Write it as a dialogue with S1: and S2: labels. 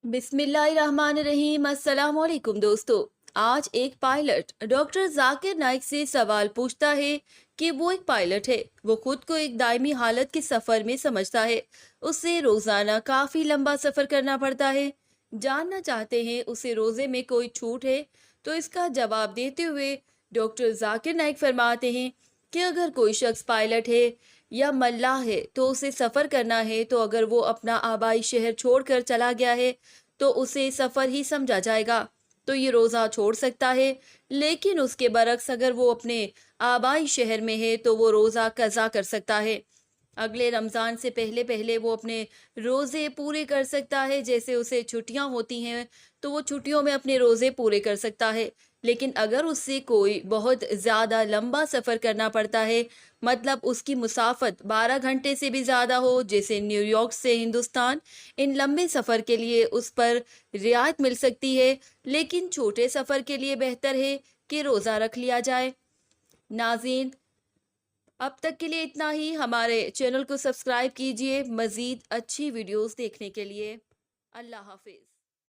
S1: बिस्मिल्लाहिर्रहमानिर्रहीम। अस्सलाम वालेकुम दोस्तों। आज एक पायलट डॉक्टर जाकिर नाइक से सवाल पूछता है कि वो एक पायलट है, वो खुद को एक दायमी हालत के सफर में समझता है। उसे रोजाना काफी लंबा सफर करना पड़ता है। जानना चाहते हैं उसे रोजे में कोई छूट है। तो इसका जवाब देते हुए डॉक्टर जाकिर नाइक फरमाते हैं कि अगर कोई शख्स पायलट है या मल्लाह है तो उसे सफर करना है, तो अगर वो अपना आबाई शहर छोड़कर चला गया है तो उसे सफर ही समझा जाएगा, तो ये रोजा छोड़ सकता है। लेकिन उसके बरक्स अगर वो अपने आबाई शहर में है तो वो रोजा कज़ा कर सकता है। अगले रमजान से पहले पहले वो अपने रोजे पूरे कर सकता है। जैसे उसे छुट्टियां होती हैं तो वो छुट्टियों में अपने रोजे पूरे कर सकता है। लेकिन अगर उससे कोई बहुत ज्यादा लंबा सफर करना पड़ता है, मतलब उसकी मुसाफत 12 घंटे से भी ज्यादा हो, जैसे न्यूयॉर्क से हिंदुस्तान, इन लंबे सफर के लिए उस पर रियायत मिल सकती है। लेकिन छोटे सफर के लिए बेहतर है कि रोजा रख लिया जाए। नाज़रीन, अब तक के लिए इतना ही। हमारे चैनल को सब्सक्राइब कीजिए मज़ीद अच्छी वीडियोस देखने के लिए। अल्लाह हाफिज़।